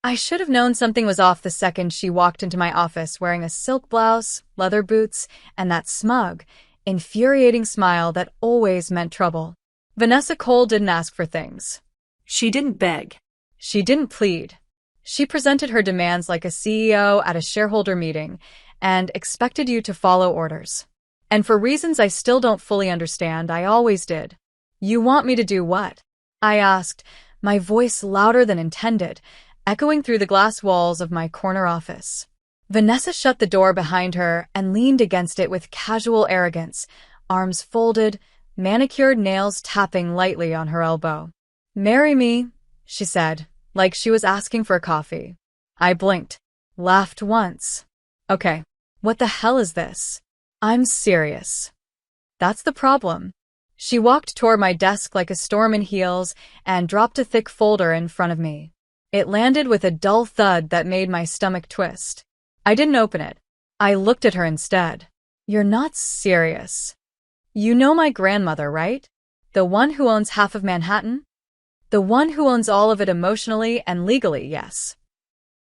I should have known something was off the second she walked into my office wearing a silk blouse, leather boots, and that smug, infuriating smile that always meant trouble. Vanessa Cole didn't ask for things. She didn't beg. She didn't plead. She presented her demands like a CEO at a shareholder meeting and expected you to follow orders. And for reasons I still don't fully understand, I always did. You want me to do what? I asked, my voice louder than intended, echoing through the glass walls of my corner office. Vanessa shut the door behind her and leaned against it with casual arrogance, arms folded, manicured nails tapping lightly on her elbow. "Marry me," she said, like she was asking for coffee. I blinked, laughed once. Okay, what the hell is this? I'm serious. That's the problem. She walked toward my desk like a storm in heels and dropped a thick folder in front of me. It landed with a dull thud that made my stomach twist. I didn't open it. I looked at her instead. You're not serious. You know my grandmother, right? The one who owns half of Manhattan? The one who owns all of it emotionally and legally, yes.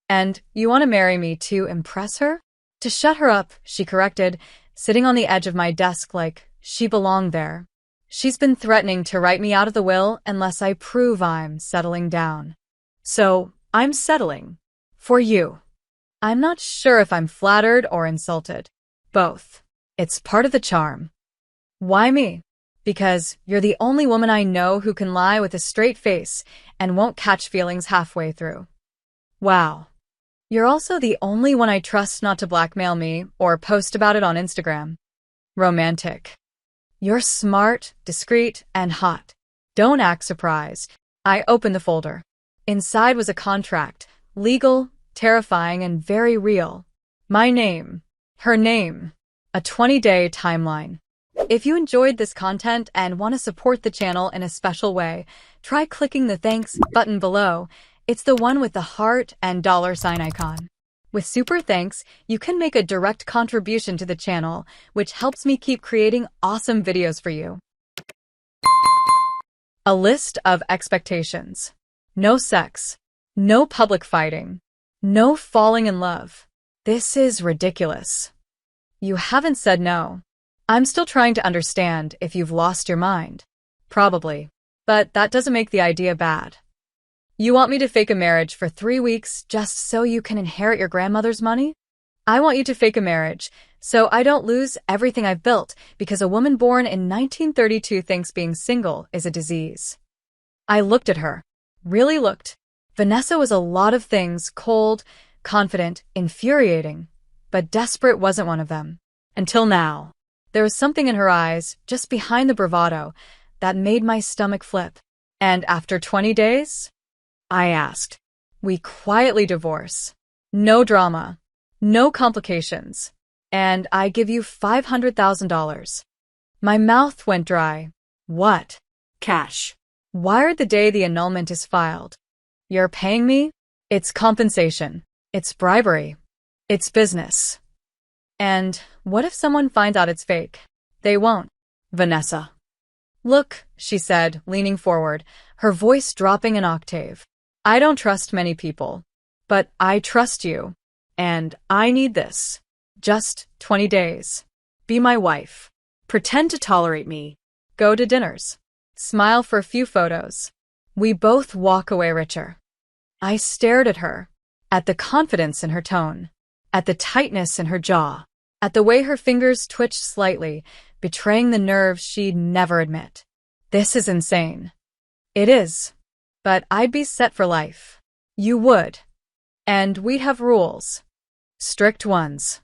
And you want to marry me to impress her? To shut her up, she corrected, sitting on the edge of my desk like she belonged there. She's been threatening to write me out of the will unless I prove I'm settling down. So, I'm settling. For you. I'm not sure if I'm flattered or insulted. Both. It's part of the charm. Why me? Because you're the only woman I know who can lie with a straight face and won't catch feelings halfway through. Wow. You're also the only one I trust not to blackmail me or post about it on Instagram. Romantic. You're smart, discreet, and hot. Don't act surprised. I opened the folder. Inside was a contract, legal, terrifying, and very real. My name, her name, a 20-day timeline. If you enjoyed this content and want to support the channel in a special way, try clicking the thanks button below. It's the one with the heart and $sign icon. With super thanks, you can make a direct contribution to the channel, which helps me keep creating awesome videos for you. A list of expectations. No sex. No public fighting. No falling in love. This is ridiculous. You haven't said no. I'm still trying to understand if you've lost your mind. Probably. But that doesn't make the idea bad. You want me to fake a marriage for 3 weeks just so you can inherit your grandmother's money? I want you to fake a marriage so I don't lose everything I've built because a woman born in 1932 thinks being single is a disease. I looked at her. Really looked. Vanessa was a lot of things, cold, confident, infuriating, but desperate wasn't one of them. Until now. There was something in her eyes, just behind the bravado, that made my stomach flip. And after 20 days? I asked. We quietly divorce. No drama. No complications. And I give you $500,000. My mouth went dry. What? Cash. Wired the day the annulment is filed. You're paying me? It's compensation. It's bribery. It's business. And what if someone finds out it's fake? They won't. Vanessa. Look, she said, leaning forward, her voice dropping an octave. I don't trust many people, but I trust you. And I need this. Just 20 days. Be my wife. Pretend to tolerate me. Go to dinners. Smile for a few photos. We both walk away richer. I stared at her, at the confidence in her tone, at the tightness in her jaw, at the way her fingers twitched slightly, betraying the nerves she'd never admit. This is insane. It is. But I'd be set for life. You would. And we'd have rules. Strict ones.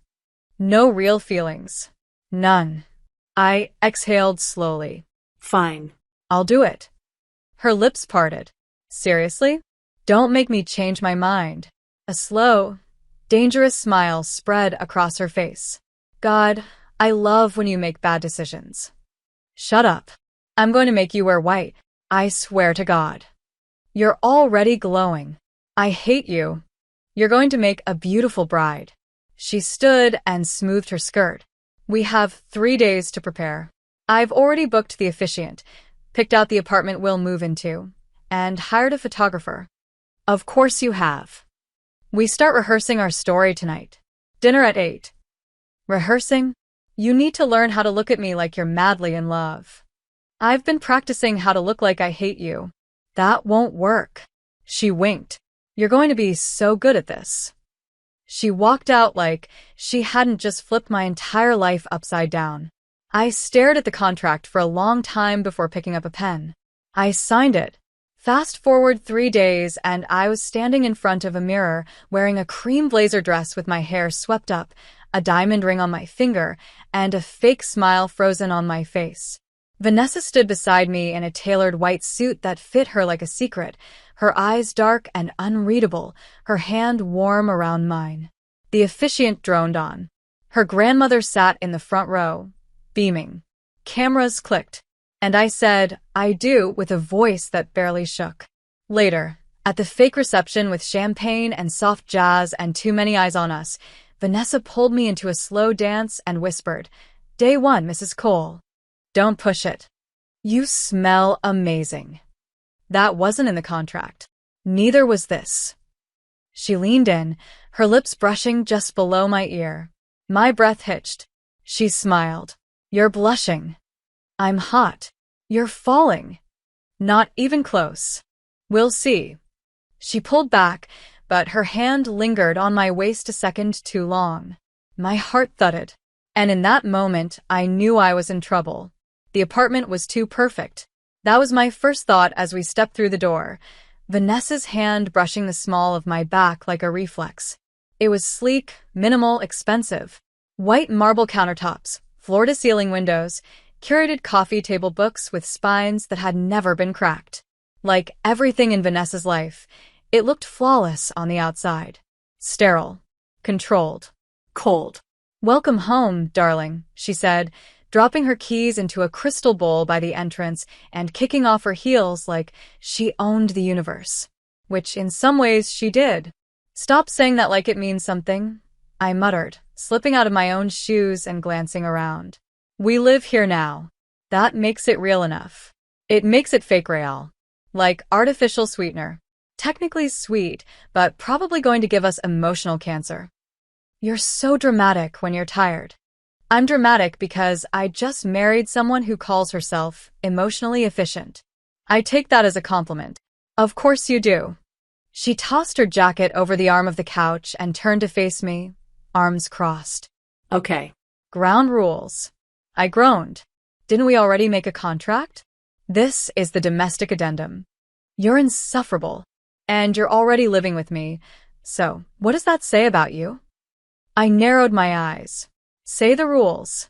No real feelings. None. I exhaled slowly. Fine. I'll do it. Her lips parted. Seriously? Don't make me change my mind. A slow, dangerous smile spread across her face. God, I love when you make bad decisions. Shut up. I'm going to make you wear white. I swear to God. You're already glowing. I hate you. You're going to make a beautiful bride. She stood and smoothed her skirt. We have 3 days to prepare. I've already booked the officiant, picked out the apartment we'll move into, and hired a photographer. Of course you have. We start rehearsing our story tonight. Dinner at 8. Rehearsing? You need to learn how to look at me like you're madly in love. I've been practicing how to look like I hate you. That won't work. She winked. You're going to be so good at this. She walked out like she hadn't just flipped my entire life upside down. I stared at the contract for a long time before picking up a pen. I signed it. Fast forward 3 days and I was standing in front of a mirror wearing a cream blazer dress with my hair swept up, a diamond ring on my finger, and a fake smile frozen on my face. Vanessa stood beside me in a tailored white suit that fit her like a secret, her eyes dark and unreadable, her hand warm around mine. The officiant droned on. Her grandmother sat in the front row, beaming. Cameras clicked, and I said, "I do," with a voice that barely shook. Later, at the fake reception with champagne and soft jazz and too many eyes on us, Vanessa pulled me into a slow dance and whispered, "Day 1, Mrs. Cole. Don't push it. You smell amazing." That wasn't in the contract. Neither was this. She leaned in, her lips brushing just below my ear. My breath hitched. She smiled. "You're blushing." "I'm hot." "You're falling." "Not even close." "We'll see." She pulled back, but her hand lingered on my waist a second too long. My heart thudded, and in that moment I knew I was in trouble. The apartment was too perfect. That was my first thought as we stepped through the door, Vanessa's hand brushing the small of my back like a reflex. It was sleek, minimal, expensive. White marble countertops, floor-to-ceiling windows, curated coffee table books with spines that had never been cracked. Like everything in Vanessa's life, it looked flawless on the outside. Sterile. Controlled. Cold. "Welcome home, darling," she said, dropping her keys into a crystal bowl by the entrance and kicking off her heels like she owned the universe. Which in some ways she did. "Stop saying that like it means something," I muttered, slipping out of my own shoes and glancing around. "We live here now. That makes it real enough. It makes it fake real. Like artificial sweetener. Technically sweet, but probably going to give us emotional cancer." "You're so dramatic when you're tired." "I'm dramatic because I just married someone who calls herself emotionally efficient. I take that as a compliment." "Of course you do." She tossed her jacket over the arm of the couch and turned to face me, arms crossed. Okay. "Ground rules." I groaned. "Didn't we already make a contract?" "This is the domestic addendum. You're insufferable, and you're already living with me, so what does that say about you?" I narrowed my eyes. "Say the rules."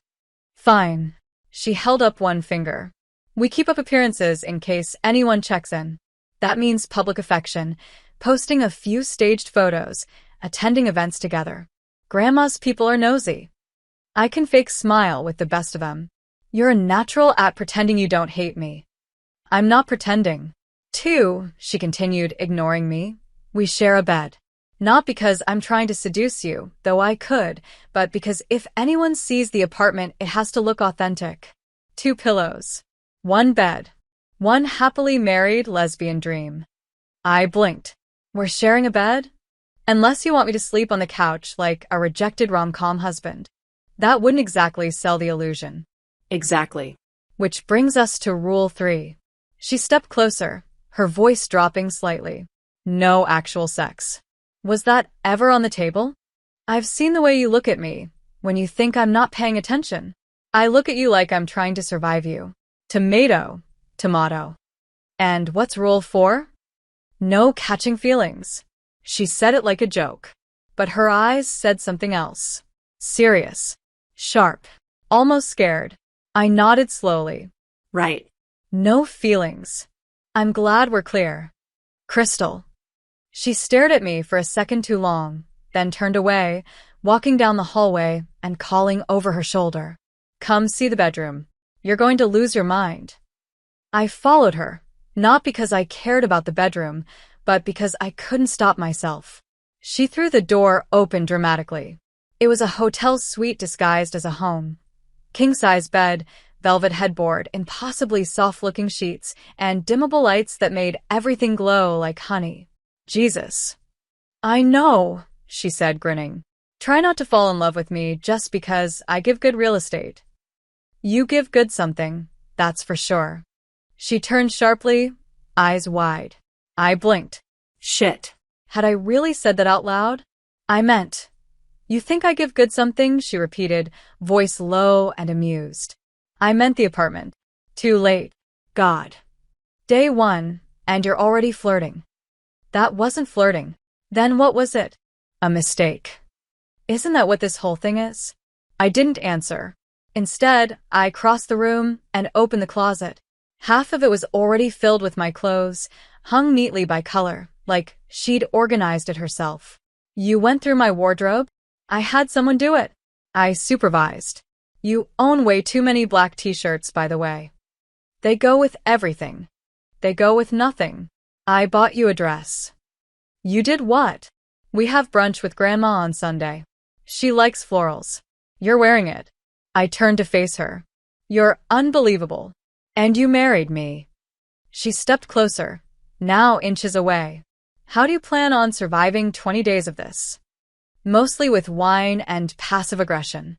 "Fine." She held up one finger. "We keep up appearances in case anyone checks in. That means public affection, posting a few staged photos, attending events together. Grandma's people are nosy. I can fake smile with the best of them. You're a natural at pretending you don't hate me." "I'm not pretending." 2, she continued, ignoring me. "We share a bed. Not because I'm trying to seduce you, though I could, but because if anyone sees the apartment, it has to look authentic. 2 pillows. 1 bed. 1 happily married lesbian dream." I blinked. "We're sharing a bed?" "Unless you want me to sleep on the couch like a rejected rom-com husband. That wouldn't exactly sell the illusion." Exactly. "Which brings us to rule 3. She stepped closer, her voice dropping slightly. "No actual sex." "Was that ever on the table?" "I've seen the way you look at me, when you think I'm not paying attention. I look at you like I'm trying to survive you. Tomato. Tomato." "And what's rule 4? "No catching feelings." She said it like a joke, but her eyes said something else. Serious. Sharp. Almost scared. I nodded slowly. Right. "No feelings. I'm glad we're clear." "Crystal." She stared at me for a second too long, then turned away, walking down the hallway and calling over her shoulder. "Come see the bedroom. You're going to lose your mind." I followed her, not because I cared about the bedroom, but because I couldn't stop myself. She threw the door open dramatically. It was a hotel suite disguised as a home. King-size bed, velvet headboard, impossibly soft-looking sheets, and dimmable lights that made everything glow like honey. Jesus. I know, she said, grinning. Try not to fall in love with me just because I give good real estate. You give good something, that's for sure. She turned sharply, eyes wide. I blinked. Shit. Had I really said that out loud? I meant. You think I give good something? She repeated, voice low and amused. I meant the apartment. Too late. God. Day 1, and you're already flirting. That wasn't flirting. Then what was it? A mistake. Isn't that what this whole thing is? I didn't answer. Instead, I crossed the room and opened the closet. Half of it was already filled with my clothes, hung neatly by color, like she'd organized it herself. You went through my wardrobe? I had someone do it. I supervised. You own way too many black t-shirts, by the way. They go with everything. They go with nothing. I bought you a dress. You did what? We have brunch with Grandma on Sunday. She likes florals. You're wearing it. I turned to face her. You're unbelievable. And you married me. She stepped closer, now inches away. How do you plan on surviving 20 days of this? Mostly with wine and passive aggression.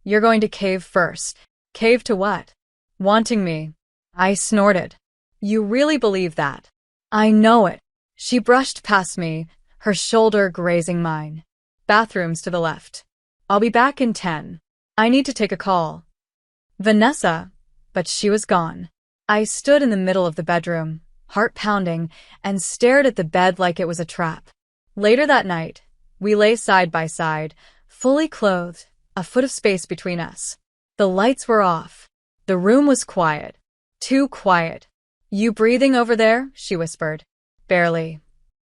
You're going to cave first. Cave to what? Wanting me. I snorted. You really believe that? I know it. She brushed past me, her shoulder grazing mine. Bathrooms to the left. I'll be back in 10. I need to take a call. Vanessa, but she was gone. I stood in the middle of the bedroom, heart pounding, and stared at the bed like it was a trap. Later that night, we lay side by side, fully clothed, a foot of space between us. The lights were off. The room was quiet. Too quiet. You breathing over there? She whispered. Barely.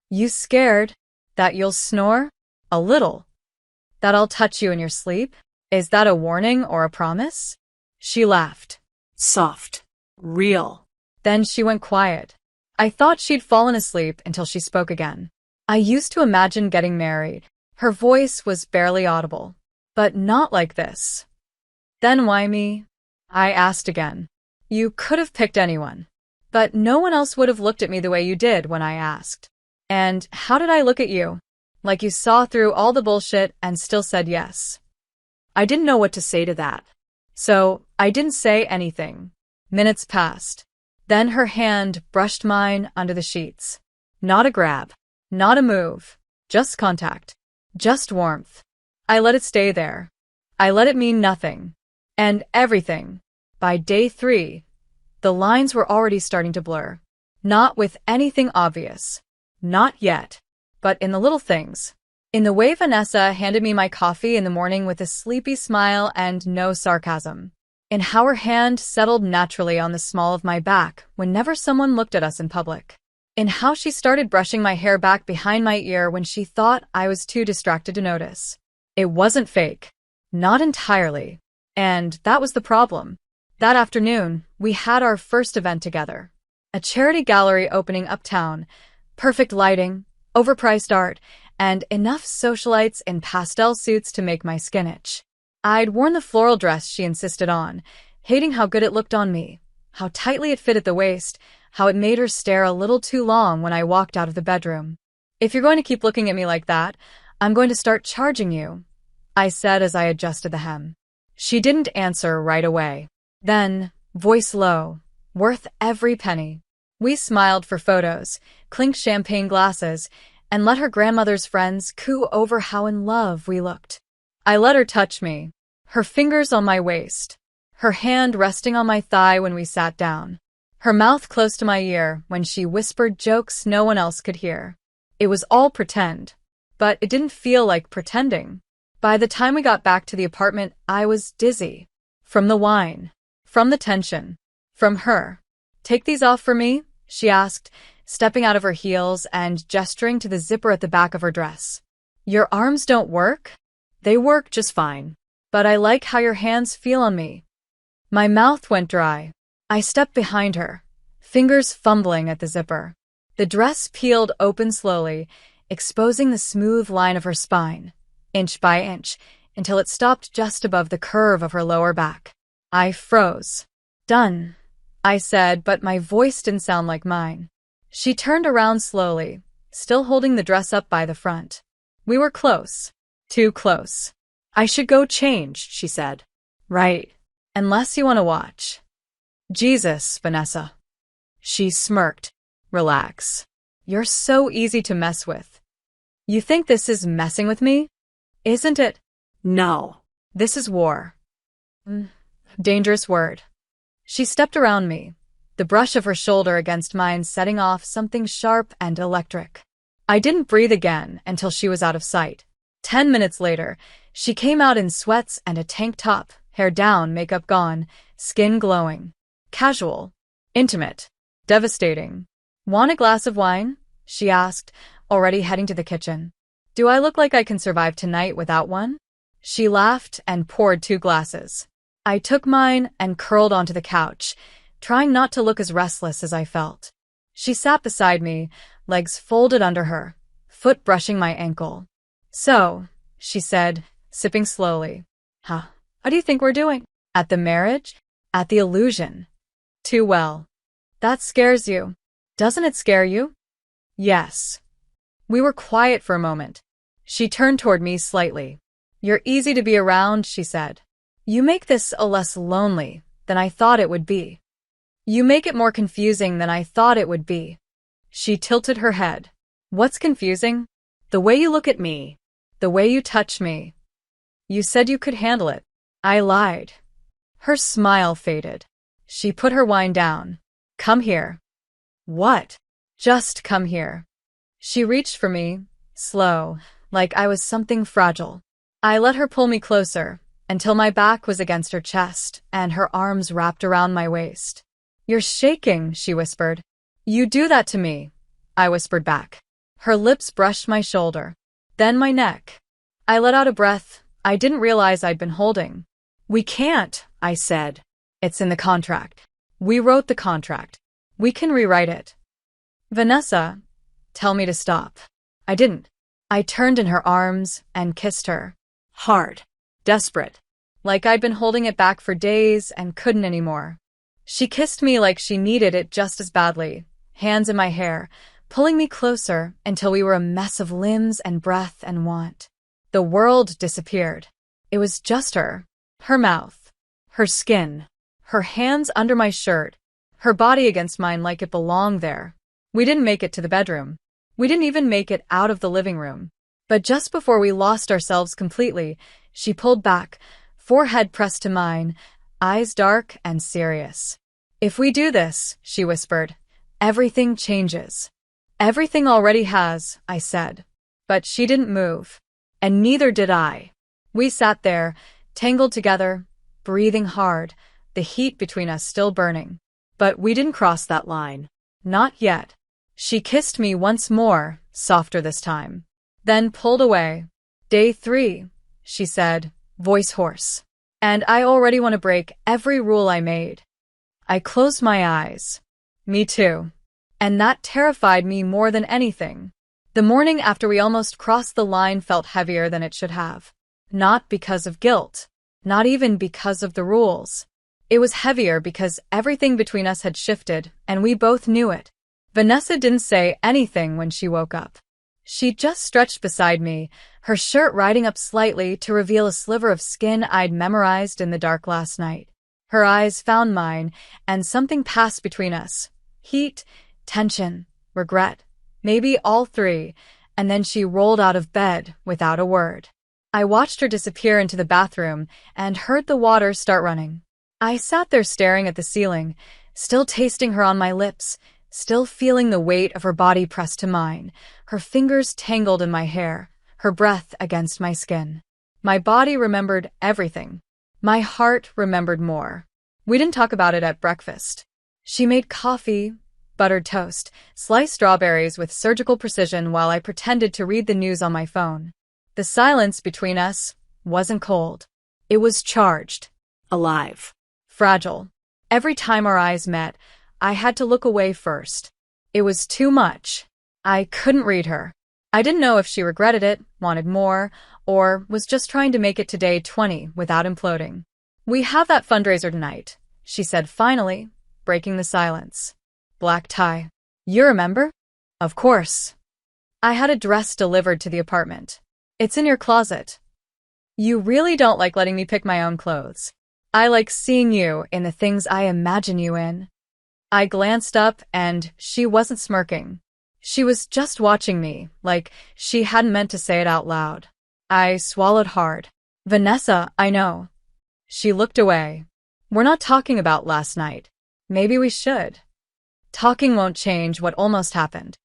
You scared? That you'll snore? A little. That I'll touch you in your sleep? Is that a warning or a promise? She laughed. Soft. Real. Then she went quiet. I thought she'd fallen asleep until she spoke again. I used to imagine getting married. Her voice was barely audible. But not like this. Then why me? I asked again. You could have picked anyone. But no one else would have looked at me the way you did when I asked. And how did I look at you? Like you saw through all the bullshit and still said yes. I didn't know what to say to that. So I didn't say anything. Minutes passed. Then her hand brushed mine under the sheets. Not a grab. Not a move. Just contact. Just warmth. I let it stay there. I let it mean nothing. And everything. By day 3, the lines were already starting to blur. Not with anything obvious. Not yet. But in the little things. In the way Vanessa handed me my coffee in the morning with a sleepy smile and no sarcasm. In how her hand settled naturally on the small of my back whenever someone looked at us in public. In how she started brushing my hair back behind my ear when she thought I was too distracted to notice. It wasn't fake. Not entirely. And that was the problem. That afternoon, we had our first event together. A charity gallery opening uptown. Perfect lighting, overpriced art, and enough socialites in pastel suits to make my skin itch. I'd worn the floral dress she insisted on, hating how good it looked on me, how tightly it fit at the waist, how it made her stare a little too long when I walked out of the bedroom. If you're going to keep looking at me like that, I'm going to start charging you, I said as I adjusted the hem. She didn't answer right away. Then, voice low, worth every penny. We smiled for photos, clinked champagne glasses, and let her grandmother's friends coo over how in love we looked. I let her touch me, her fingers on my waist, her hand resting on my thigh when we sat down, her mouth close to my ear when she whispered jokes no one else could hear. It was all pretend, but it didn't feel like pretending. By the time we got back to the apartment, I was dizzy. From the wine, from the tension, from her. Take these off for me? She asked, stepping out of her heels and gesturing to the zipper at the back of her dress. Your arms don't work? They work just fine. But I like how your hands feel on me. My mouth went dry. I stepped behind her, fingers fumbling at the zipper. The dress peeled open slowly, exposing the smooth line of her spine, inch by inch, until it stopped just above the curve of her lower back. I froze. Done, I said, but my voice didn't sound like mine. She turned around slowly, still holding the dress up by the front. We were close. Too close. "I should go change," she said. "Right. Unless you want to watch." "Jesus, Vanessa." She smirked. "Relax. You're so easy to mess with. You think this is messing with me? Isn't it?" "No." "This is war." Dangerous word. She stepped around me, the brush of her shoulder against mine setting off something sharp and electric. I didn't breathe again until she was out of sight. 10 minutes later, she came out in sweats and a tank top, hair down, makeup gone, skin glowing. Casual. Intimate. Devastating. "Want a glass of wine?" she asked, already heading to the kitchen. "Do I look like I can survive tonight without one?" She laughed and poured 2 glasses. I took mine and curled onto the couch, trying not to look as restless as I felt. She sat beside me, legs folded under her, foot brushing my ankle. "So," she said, sipping slowly. How do you think we're doing? At the marriage? At the illusion?" "Too well." "That scares you. Doesn't it scare you?" "Yes." We were quiet for a moment. She turned toward me slightly. "You're easy to be around," she said. "You make this a less lonely than I thought it would be. You make it more confusing than I thought it would be." She tilted her head. "What's confusing?" "The way you look at me. The way you touch me. You said you could handle it." I lied. Her smile faded. She put her wine down. "Come here." "What?" "Just come here." She reached for me, slow, like I was something fragile. I let her pull me closer, until my back was against her chest and her arms wrapped around my waist. "You're shaking," she whispered. "You do that to me," I whispered back. Her lips brushed my shoulder, then my neck. I let out a breath I didn't realize I'd been holding. "We can't," I said. "It's in the contract. We wrote the contract. We can rewrite it." "Vanessa, tell me to stop." I didn't. I turned in her arms and kissed her. Hard. Desperate. Like I'd been holding it back for days and couldn't anymore. She kissed me like she needed it just as badly, hands in my hair, pulling me closer until we were a mess of limbs and breath and want. The world disappeared. It was just her. Her mouth. Her skin. Her hands under my shirt. Her body against mine like it belonged there. We didn't make it to the bedroom. We didn't even make it out of the living room. But just before we lost ourselves completely, she pulled back, forehead pressed to mine, eyes dark and serious. "If we do this," she whispered, "everything changes." "Everything already has," I said. But she didn't move. And neither did I. We sat there, tangled together, breathing hard, the heat between us still burning. But we didn't cross that line. Not yet. She kissed me once more, softer this time. Then pulled away. "Day 3, she said, voice hoarse. "And I already want to break every rule I made." I closed my eyes. Me too. And that terrified me more than anything. The morning after we almost crossed the line felt heavier than it should have. Not because of guilt. Not even because of the rules. It was heavier because everything between us had shifted, and we both knew it. Vanessa didn't say anything when she woke up. She just stretched beside me, her shirt riding up slightly to reveal a sliver of skin I'd memorized in the dark last night. Her eyes found mine, and something passed between us. Heat, tension, regret, maybe all 3, and then she rolled out of bed without a word. I watched her disappear into the bathroom and heard the water start running. I sat there staring at the ceiling, still tasting her on my lips, still feeling the weight of her body pressed to mine, her fingers tangled in my hair, her breath against my skin. My body remembered everything. My heart remembered more. We didn't talk about it at breakfast. She made coffee, buttered toast, sliced strawberries with surgical precision while I pretended to read the news on my phone. The silence between us wasn't cold. It was charged. Alive. Fragile. Every time our eyes met, I had to look away first. It was too much. I couldn't read her. I didn't know if she regretted it, wanted more, or was just trying to make it to day 20 without imploding. "We have that fundraiser tonight," she said finally, breaking the silence. "Black tie. You remember?" "Of course." I had a dress delivered to the apartment. It's in your closet. You really don't like letting me pick my own clothes. I like seeing you in the things I imagine you in. I glanced up and she wasn't smirking. She was just watching me, like she hadn't meant to say it out loud. I swallowed hard. Vanessa, I know. She looked away. We're not talking about last night. Maybe we should. Talking won't change what almost happened.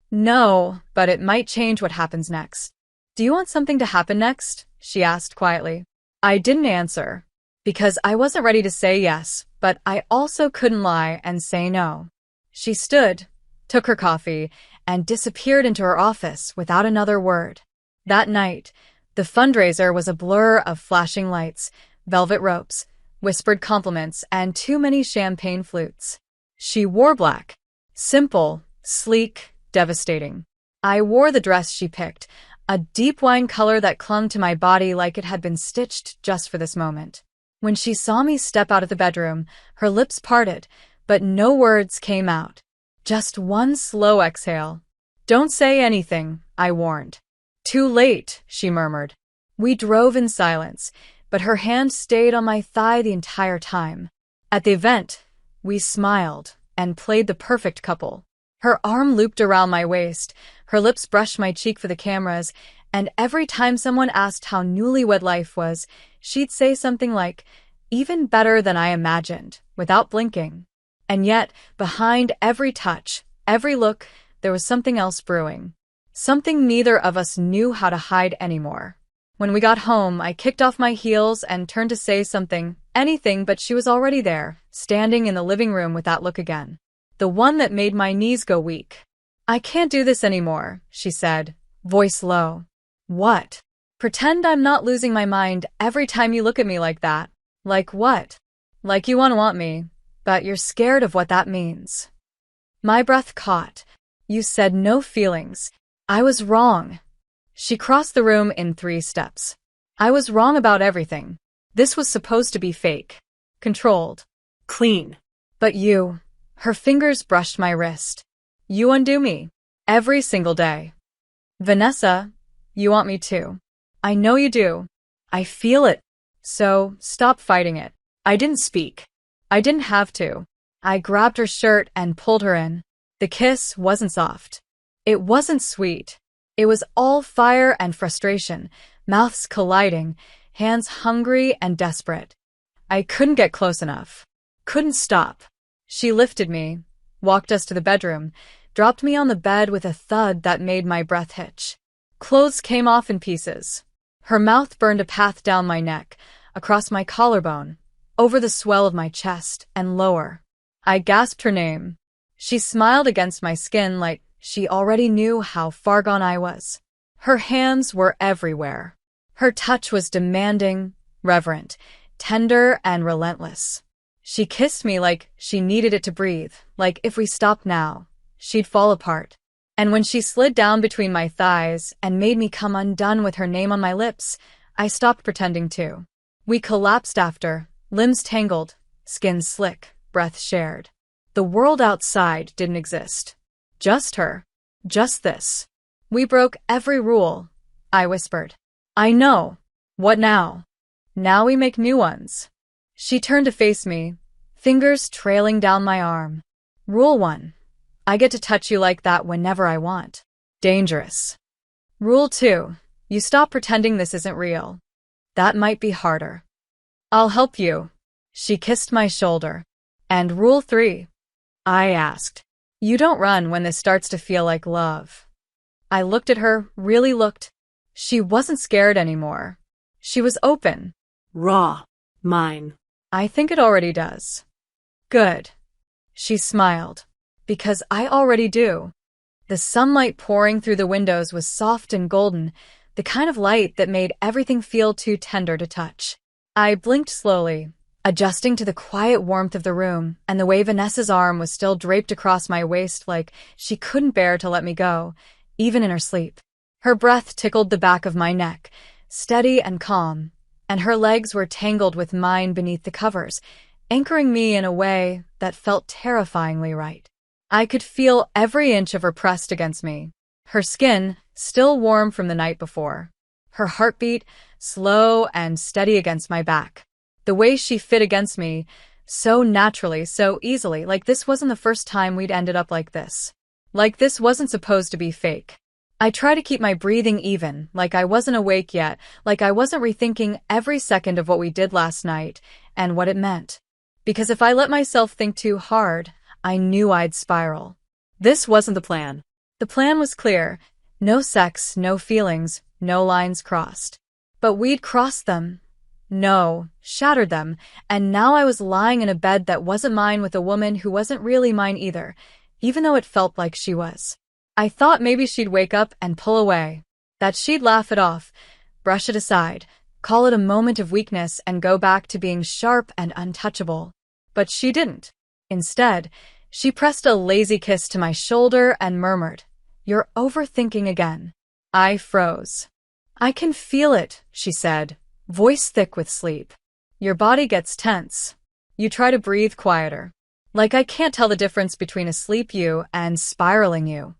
No, but it might change what happens next. Do you want something to happen next? She asked quietly. I didn't answer, because I wasn't ready to say yes, but I also couldn't lie and say no. She stood, took her coffee, and disappeared into her office without another word. That night, the fundraiser was a blur of flashing lights, velvet ropes, whispered compliments, and too many champagne flutes. She wore black. Simple, sleek, devastating. I wore the dress she picked, a deep wine color that clung to my body like it had been stitched just for this moment. When she saw me step out of the bedroom, her lips parted, but no words came out. Just one slow exhale. Don't say anything, I warned. Too late, she murmured. We drove in silence, but her hand stayed on my thigh the entire time. At the event, we smiled and played the perfect couple. Her arm looped around my waist, her lips brushed my cheek for the cameras, and every time someone asked how newlywed life was, she'd say something like, even better than I imagined, without blinking. And yet, behind every touch, every look, there was something else brewing. Something neither of us knew how to hide anymore. When we got home, I kicked off my heels and turned to say something, anything, but she was already there, standing in the living room with that look again. The one that made my knees go weak. I can't do this anymore, she said, voice low. What? Pretend I'm not losing my mind every time you look at me like that. Like what? Like you want me, but you're scared of what that means. My breath caught. You said no feelings. I was wrong. She crossed the room in 3 steps. I was wrong about everything. This was supposed to be fake. Controlled. Clean. But you. Her fingers brushed my wrist. You undo me. Every single day. Vanessa, you want me to. I know you do. I feel it. So, stop fighting it. I didn't speak. I didn't have to. I grabbed her shirt and pulled her in. The kiss wasn't soft. It wasn't sweet. It was all fire and frustration, mouths colliding, hands hungry and desperate. I couldn't get close enough. Couldn't stop. She lifted me, walked us to the bedroom, dropped me on the bed with a thud that made my breath hitch. Clothes came off in pieces. Her mouth burned a path down my neck, across my collarbone, over the swell of my chest, and lower. I gasped her name. She smiled against my skin like she already knew how far gone I was. Her hands were everywhere. Her touch was demanding, reverent, tender, and relentless. She kissed me like she needed it to breathe, like if we stopped now, she'd fall apart. And when she slid down between my thighs and made me come undone with her name on my lips, I stopped pretending to. We collapsed after, limbs tangled, skin slick, breath shared. The world outside didn't exist. Just her. Just this. We broke every rule, I whispered. I know. What now? Now we make new ones. She turned to face me, fingers trailing down my arm. Rule 1. I get to touch you like that whenever I want. Dangerous. Rule 2. You stop pretending this isn't real. That might be harder. I'll help you. She kissed my shoulder. And rule 3. I asked. You don't run when this starts to feel like love. I looked at her, really looked. She wasn't scared anymore. She was open. Raw. Mine. I think it already does. Good. She smiled. Because I already do. The sunlight pouring through the windows was soft and golden, the kind of light that made everything feel too tender to touch. I blinked slowly, adjusting to the quiet warmth of the room and the way Vanessa's arm was still draped across my waist like she couldn't bear to let me go, even in her sleep. Her breath tickled the back of my neck, steady and calm, and her legs were tangled with mine beneath the covers, anchoring me in a way that felt terrifyingly right. I could feel every inch of her pressed against me. her skin still warm from the night before, her heartbeat slow and steady against my back. The way she fit against me, so naturally, so easily, like this wasn't the first time we'd ended up like this. Like this wasn't supposed to be fake. I tried to keep my breathing even, like I wasn't awake yet, like I wasn't rethinking every second of what we did last night and what it meant. Because if I let myself think too hard, I knew I'd spiral. This wasn't the plan. The plan was clear. No sex, no feelings, no lines crossed. But we'd crossed them. No, shattered them, and now I was lying in a bed that wasn't mine with a woman who wasn't really mine either, even though it felt like she was. I thought maybe she'd wake up and pull away, that she'd laugh it off, brush it aside, call it a moment of weakness and go back to being sharp and untouchable. But she didn't. Instead, she pressed a lazy kiss to my shoulder and murmured, "You're overthinking again." I froze. "I can feel it," she said, voice thick with sleep. "Your body gets tense. You try to breathe quieter. Like I can't tell the difference between asleep you and spiraling you."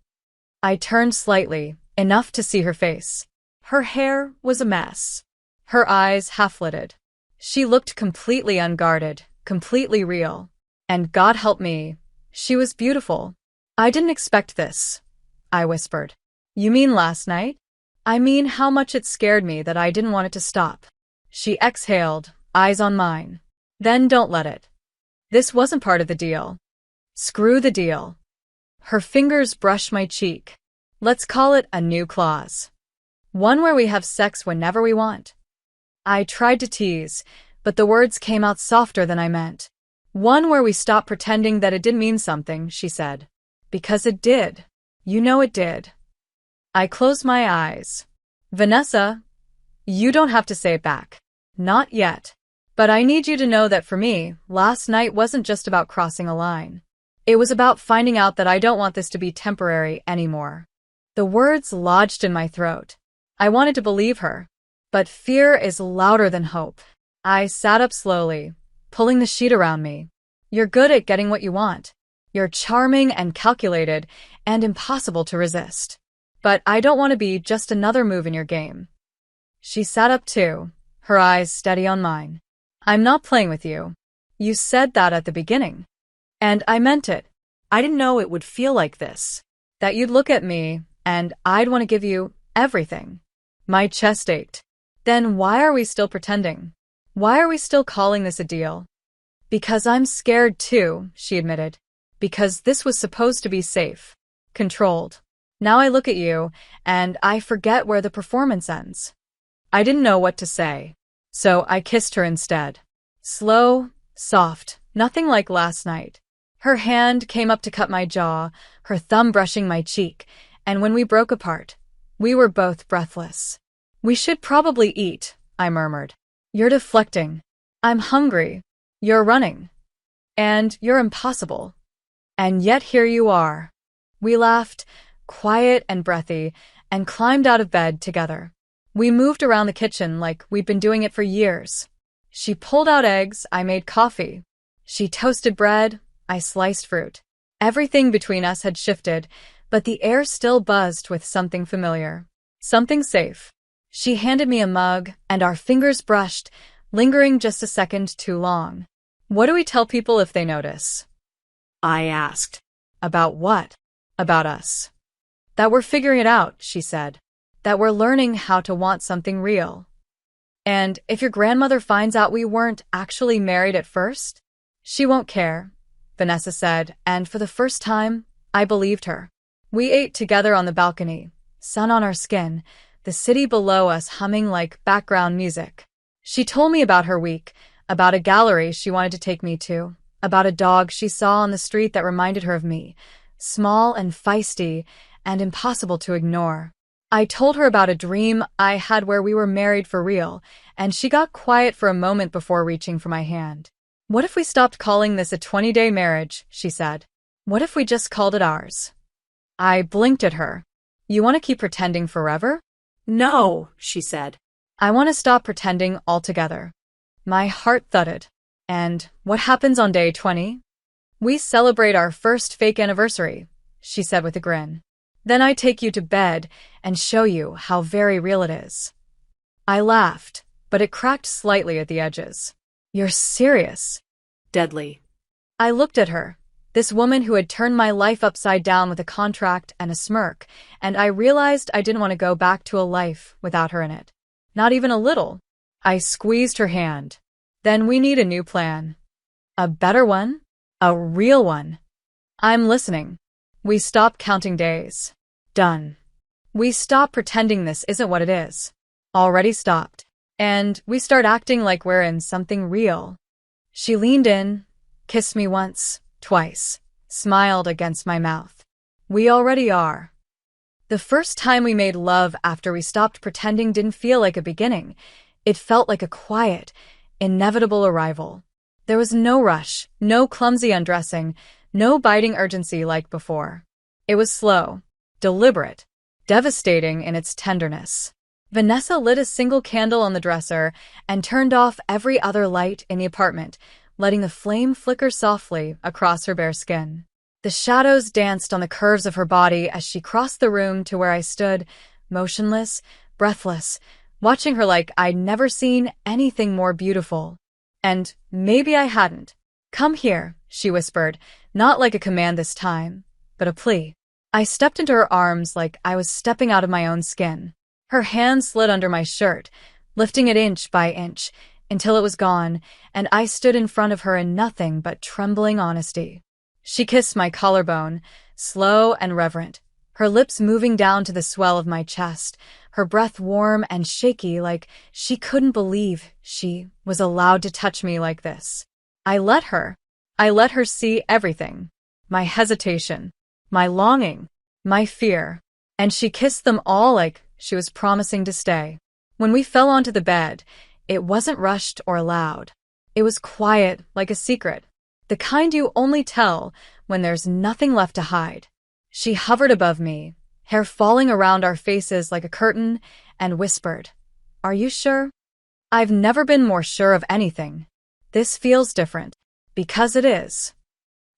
I turned slightly, enough to see her face. Her hair was a mess. Her eyes half-lidded. She looked completely unguarded, completely real. And God help me, she was beautiful. "I didn't expect this," I whispered. "You mean last night?" "I mean how much it scared me that I didn't want it to stop." She exhaled, eyes on mine. "Then don't let it. This wasn't part of the deal." "Screw the deal." Her fingers brushed my cheek. "Let's call it a new clause. One where we have sex whenever we want." I tried to tease, but the words came out softer than I meant. "One where we stop pretending that it didn't mean something," she said. "Because it did. You know it did." I closed my eyes. "Vanessa, you don't have to say it back. Not yet. But I need you to know that for me, last night wasn't just about crossing a line. It was about finding out that I don't want this to be temporary anymore." The words lodged in my throat. I wanted to believe her. But fear is louder than hope. I sat up slowly, pulling the sheet around me. "You're good at getting what you want. You're charming and calculated and impossible to resist. But I don't want to be just another move in your game." She sat up too, her eyes steady on mine. "I'm not playing with you. You said that at the beginning. And I meant it. I didn't know it would feel like this. That you'd look at me, and I'd want to give you everything." My chest ached. "Then why are we still pretending? Why are we still calling this a deal?" "Because I'm scared too," she admitted. "Because this was supposed to be safe. Controlled. Now I look at you, and I forget where the performance ends." I didn't know what to say, so I kissed her instead. Slow, soft, nothing like last night. Her hand came up to cut my jaw, her thumb brushing my cheek, and when we broke apart, we were both breathless. "We should probably eat," I murmured. "You're deflecting. I'm hungry. You're running. And you're impossible. And yet here you are." We laughed, quiet and breathy, and climbed out of bed together. We moved around the kitchen like we'd been doing it for years. She pulled out eggs, I made coffee. She toasted bread, I sliced fruit. Everything between us had shifted, but the air still buzzed with something familiar. Something safe. She handed me a mug, and our fingers brushed, lingering just a second too long. "What do we tell people if they notice?" I asked. "About what?" "About us." "That we're figuring it out," she said. "That we're learning how to want something real. And if your grandmother finds out we weren't actually married at first?" "She won't care," Vanessa said, and for the first time, I believed her. We ate together on the balcony, sun on our skin, the city below us humming like background music. She told me about her week, about a gallery she wanted to take me to, about a dog she saw on the street that reminded her of me, small and feisty and impossible to ignore. I told her about a dream I had where we were married for real, and she got quiet for a moment before reaching for my hand. "What if we stopped calling this a 20-day marriage?" she said. "What if we just called it ours?" I blinked at her. "You want to keep pretending forever?" "No," she said. "I want to stop pretending altogether." My heart thudded. "And what happens on day 20? "We celebrate our first fake anniversary," she said with a grin. Then I take you to bed and show you how very real it is." I laughed, but it cracked slightly at the edges. "You're serious?" Deadly. I looked at her, this woman who had turned my life upside down with a contract and a smirk, and I realized I didn't want to go back to a life without her in it. Not even a little. I squeezed her hand. "Then we need a new plan. A better one? A real one." "I'm listening." "We stop counting days." "Done." "We stop pretending this isn't what it is." "Already stopped." "And we start acting like we're in something real." She leaned in, kissed me once, twice, smiled against my mouth. "We already are." The first time we made love after we stopped pretending didn't feel like a beginning. It felt like a quiet, inevitable arrival. There was no rush, no clumsy undressing, no biting urgency like before. It was slow, deliberate, devastating in its tenderness. Vanessa lit a single candle on the dresser and turned off every other light in the apartment, letting the flame flicker softly across her bare skin. The shadows danced on the curves of her body as she crossed the room to where I stood, motionless, breathless, watching her like I'd never seen anything more beautiful. And maybe I hadn't. "Come here," she whispered, not like a command this time, but a plea. I stepped into her arms like I was stepping out of my own skin. Her hand slid under my shirt, lifting it inch by inch, until it was gone, and I stood in front of her in nothing but trembling honesty. She kissed my collarbone, slow and reverent, her lips moving down to the swell of my chest, her breath warm and shaky like she couldn't believe she was allowed to touch me like this. I let her see everything. My hesitation, my longing, my fear, and she kissed them all like she was promising to stay. When we fell onto the bed, it wasn't rushed or loud. It was quiet, like a secret. The kind you only tell when there's nothing left to hide. She hovered above me, hair falling around our faces like a curtain, and whispered, "Are you sure?" I've never been more sure of anything. This feels different. Because it is.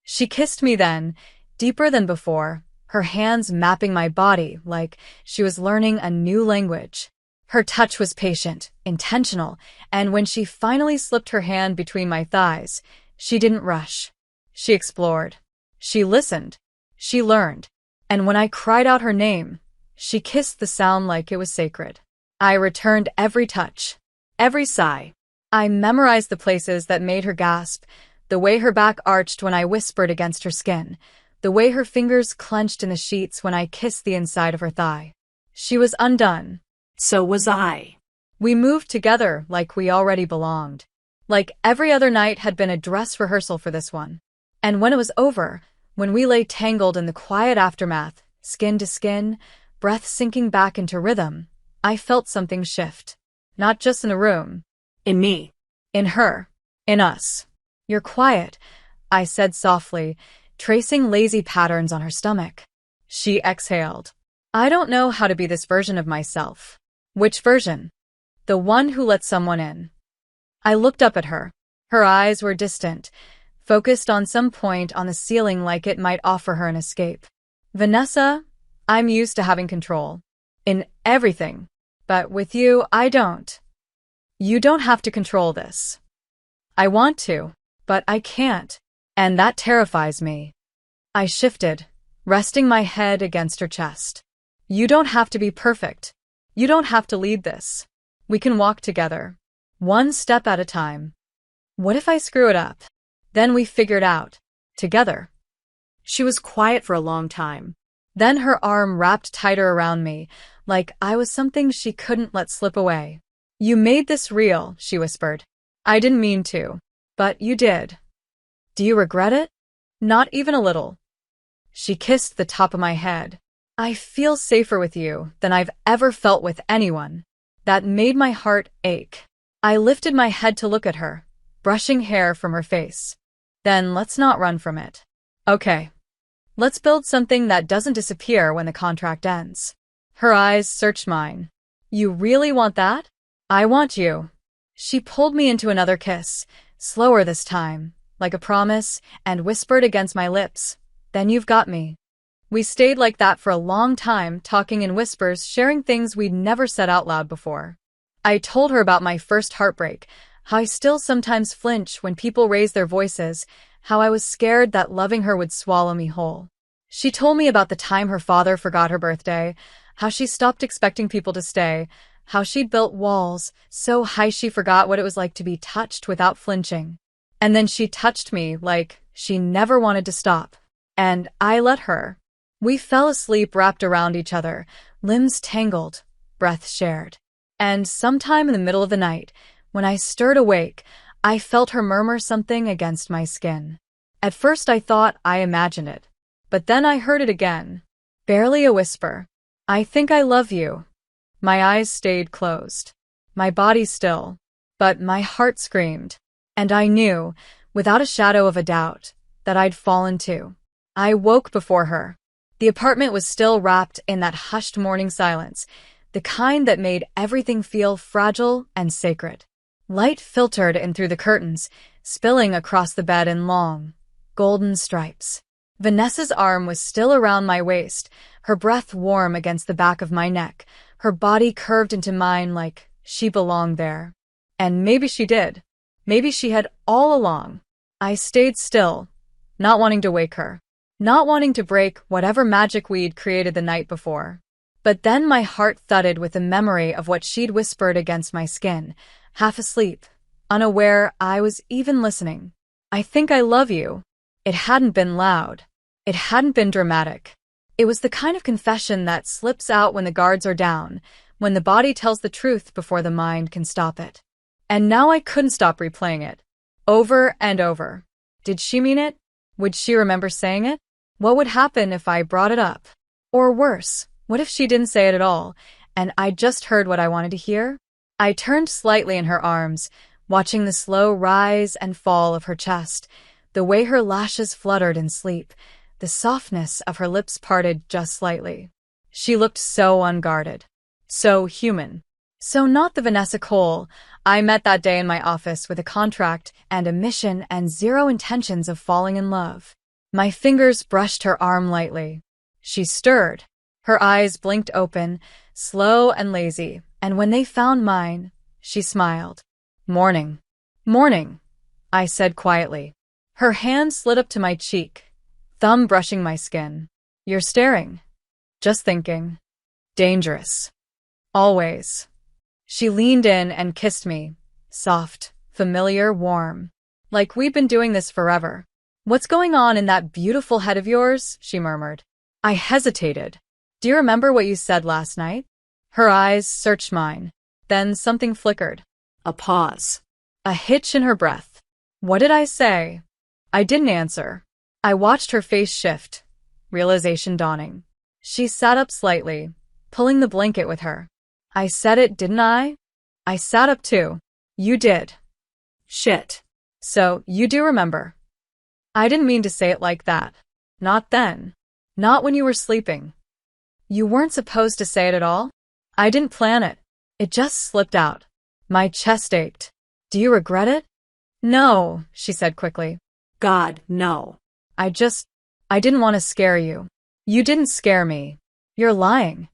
She kissed me then, deeper than before, her hands mapping my body like she was learning a new language. Her touch was patient, intentional, and when she finally slipped her hand between my thighs, she didn't rush. She explored. She listened. She learned. And when I cried out her name, she kissed the sound like it was sacred. I returned every touch, every sigh. I memorized the places that made her gasp, the way her back arched when I whispered against her skin, the way her fingers clenched in the sheets when I kissed the inside of her thigh. She was undone. So was I. We moved together like we already belonged. Like every other night had been a dress rehearsal for this one. And when it was over, when we lay tangled in the quiet aftermath, skin to skin, breath sinking back into rhythm, I felt something shift. Not just in the room. In me. In her. In us. "You're quiet," I said softly, tracing lazy patterns on her stomach. She exhaled. "I don't know how to be this version of myself." "Which version?" "The one who lets someone in." I looked up at her. Her eyes were distant, focused on some point on the ceiling like it might offer her an escape. "Vanessa, I'm used to having control. In everything. But with you, I don't. You don't have to control this." "I want to, but I can't, and that terrifies me." I shifted, resting my head against her chest. "You don't have to be perfect. You don't have to lead this. We can walk together. One step at a time. What if I screw it up? Then we figure it out. Together." She was quiet for a long time. Then her arm wrapped tighter around me, like I was something she couldn't let slip away. "You made this real," she whispered. "I didn't mean to, but you did. Do you regret it?" "Not even a little." She kissed the top of my head. "I feel safer with you than I've ever felt with anyone." That made my heart ache. I lifted my head to look at her, brushing hair from her face. "Then let's not run from it. Okay. Let's build something that doesn't disappear when the contract ends." Her eyes searched mine. "You really want that?" "I want you." She pulled me into another kiss, slower this time, like a promise, and whispered against my lips, "Then you've got me." We stayed like that for a long time, talking in whispers, sharing things we'd never said out loud before. I told her about my first heartbreak, how I still sometimes flinch when people raise their voices, how I was scared that loving her would swallow me whole. She told me about the time her father forgot her birthday, how she stopped expecting people to stay, how she'd built walls so high she forgot what it was like to be touched without flinching. And then she touched me like she never wanted to stop. And I let her. We fell asleep wrapped around each other, limbs tangled, breath shared. And sometime in the middle of the night, when I stirred awake, I felt her murmur something against my skin. At first I thought I imagined it, but then I heard it again. Barely a whisper. I think I love you. My eyes stayed closed. My body still. But my heart screamed. And I knew, without a shadow of a doubt, that I'd fallen too. I woke before her. The apartment was still wrapped in that hushed morning silence, the kind that made everything feel fragile and sacred. Light filtered in through the curtains, spilling across the bed in long, golden stripes. Vanessa's arm was still around my waist, her breath warm against the back of my neck, her body curved into mine like she belonged there. And maybe she did. Maybe she had all along. I stayed still, not wanting to wake her, not wanting to break whatever magic we'd created the night before. But then my heart thudded with the memory of what she'd whispered against my skin, half asleep, unaware I was even listening. I think I love you. It hadn't been loud. It hadn't been dramatic. It was the kind of confession that slips out when the guards are down, when the body tells the truth before the mind can stop it. And now I couldn't stop replaying it. Over and over. Did she mean it? Would she remember saying it? What would happen if I brought it up? Or worse, what if she didn't say it at all, and I just heard what I wanted to hear? I turned slightly in her arms, watching the slow rise and fall of her chest, the way her lashes fluttered in sleep, the softness of her lips parted just slightly. She looked so unguarded, so human, so not the Vanessa Cole I met that day in my office with a contract and a mission and zero intentions of falling in love. My fingers brushed her arm lightly. She stirred. Her eyes blinked open, slow and lazy, and when they found mine, she smiled. Morning. Morning, I said quietly. Her hand slid up to my cheek, thumb brushing my skin. You're staring. Just thinking. Dangerous. Always. She leaned in and kissed me, soft, familiar, warm. Like we'd been doing this forever. What's going on in that beautiful head of yours? She murmured. I hesitated. Do you remember what you said last night? Her eyes searched mine. Then something flickered. A pause. A hitch in her breath. What did I say? I didn't answer. I watched her face shift, realization dawning. She sat up slightly, pulling the blanket with her. I said it, didn't I? I sat up too. You did. Shit. So, you do remember. I didn't mean to say it like that. Not then. Not when you were sleeping. You weren't supposed to say it at all? I didn't plan it. It just slipped out. My chest ached. Do you regret it? No, she said quickly. God, no. I didn't want to scare you. You didn't scare me. You're lying.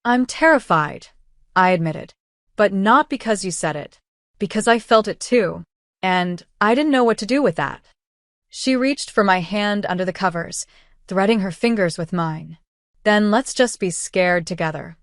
I'm terrified, I admitted. But not because you said it. Because I felt it too. And I didn't know what to do with that. She reached for my hand under the covers, threading her fingers with mine. Then let's just be scared together.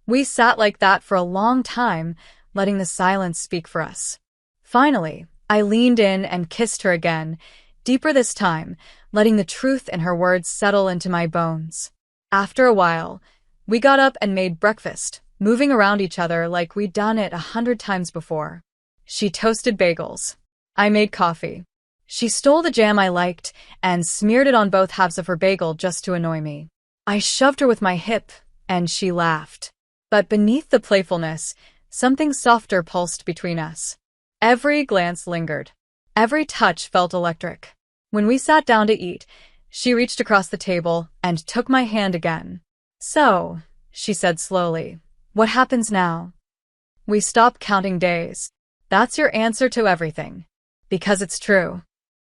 We sat like that for a long time, letting the silence speak for us. Finally, I leaned in and kissed her again, deeper this time, letting the truth in her words settle into my bones. After a while, we got up and made breakfast, moving around each other like we'd done it 100 times before. She toasted bagels. I made coffee. She stole the jam I liked and smeared it on both halves of her bagel just to annoy me. I shoved her with my hip, and she laughed. But beneath the playfulness, something softer pulsed between us. Every glance lingered. Every touch felt electric. When we sat down to eat, she reached across the table and took my hand again. So, she said slowly, what happens now? We stop counting days. That's your answer to everything. Because it's true.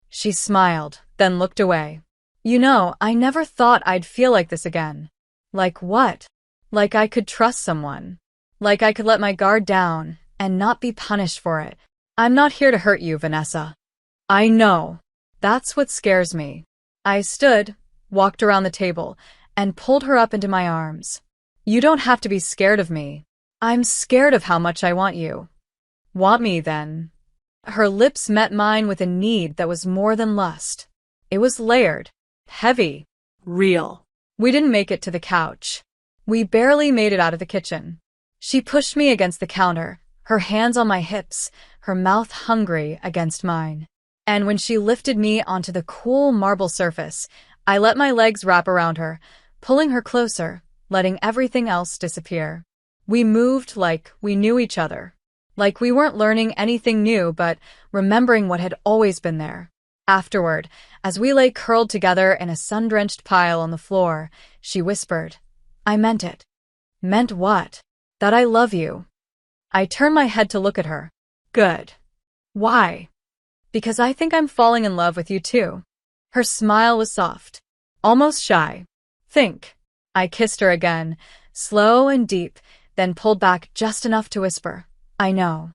She smiled, then looked away. You know, I never thought I'd feel like this again. Like what? Like I could trust someone. Like I could let my guard down and not be punished for it. I'm not here to hurt you, Vanessa. I know. That's what scares me. I stood, walked around the table, and pulled her up into my arms. You don't have to be scared of me. I'm scared of how much I want you. Want me, then? Her lips met mine with a need that was more than lust. It was layered, heavy, Real. We didn't make it to the couch. We barely made it out of the kitchen. She pushed me against the counter, her hands on my hips, her mouth hungry against mine. And when she lifted me onto the cool marble surface, I let my legs wrap around her, pulling her closer, letting everything else disappear. We moved like we knew each other. Like we weren't learning anything new, but remembering what had always been there. Afterward, as we lay curled together in a sun-drenched pile on the floor, she whispered, I meant it. Meant what? That I love you. I turned my head to look at her. Good. Why? Because I think I'm falling in love with you too. Her smile was soft, almost shy. Think. I kissed her again, slow and deep, then pulled back just enough to whisper, I know.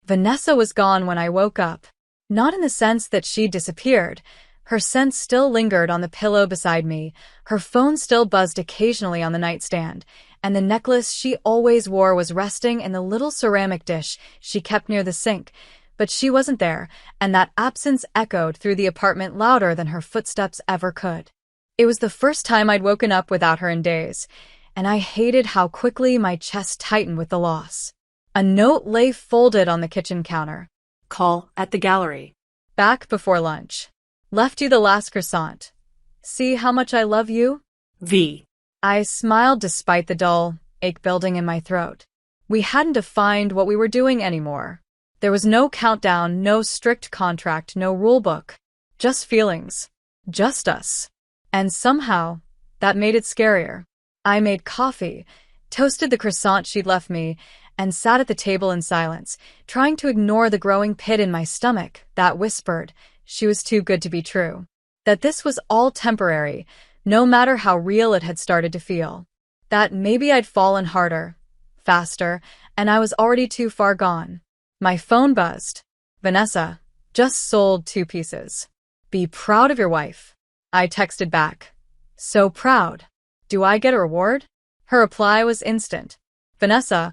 Vanessa was gone when I woke up. Not in the sense that she disappeared. Her scent still lingered on the pillow beside me, her phone still buzzed occasionally on the nightstand, and the necklace she always wore was resting in the little ceramic dish she kept near the sink. But she wasn't there, and that absence echoed through the apartment louder than her footsteps ever could. It was the first time I'd woken up without her in days, and I hated how quickly my chest tightened with the loss. A note lay folded on the kitchen counter. Call at the gallery. Back before lunch. Left you the last croissant. See how much I love you? V. I smiled despite the dull ache building in my throat. We hadn't defined what we were doing anymore. There was no countdown, no strict contract, no rulebook. Just feelings. Just us. And somehow, that made it scarier. I made coffee, toasted the croissant she'd left me, and sat at the table in silence, trying to ignore the growing pit in my stomach that whispered she was too good to be true. That this was all temporary, no matter how real it had started to feel. That maybe I'd fallen harder, faster, and I was already too far gone. My phone buzzed. Vanessa, just sold 2 pieces. Be proud of your wife. I texted back. So proud. Do I get a reward? Her reply was instant. Vanessa,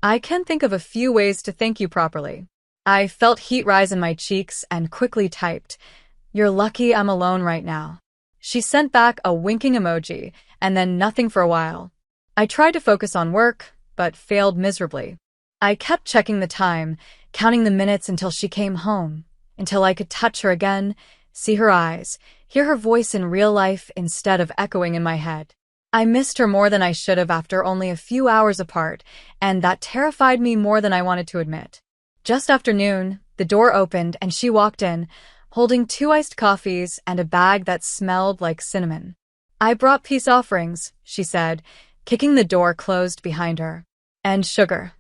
I can think of a few ways to thank you properly. I felt heat rise in my cheeks and quickly typed, You're lucky I'm alone right now. She sent back a winking emoji and then nothing for a while. I tried to focus on work, but failed miserably. I kept checking the time, counting the minutes until she came home, until I could touch her again, see her eyes, hear her voice in real life instead of echoing in my head. I missed her more than I should have after only a few hours apart, and that terrified me more than I wanted to admit. Just after noon, the door opened and she walked in, holding 2 iced coffees and a bag that smelled like cinnamon. I brought peace offerings, she said, kicking the door closed behind her. And sugar.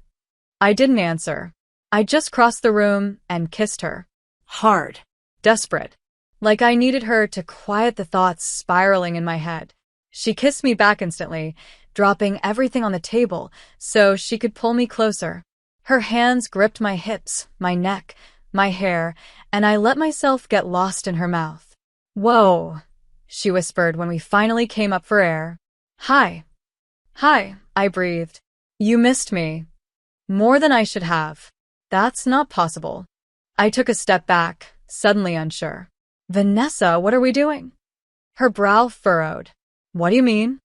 I didn't answer. I just crossed the room and kissed her. Hard. Desperate. Like I needed her to quiet the thoughts spiraling in my head. She kissed me back instantly, dropping everything on the table so she could pull me closer. Her hands gripped my hips, my neck, my hair, and I let myself get lost in her mouth. Whoa, she whispered when we finally came up for air. Hi. Hi, I breathed. You missed me. More than I should have. That's not possible. I took a step back, suddenly unsure. Vanessa, what are we doing? Her brow furrowed. What do you mean?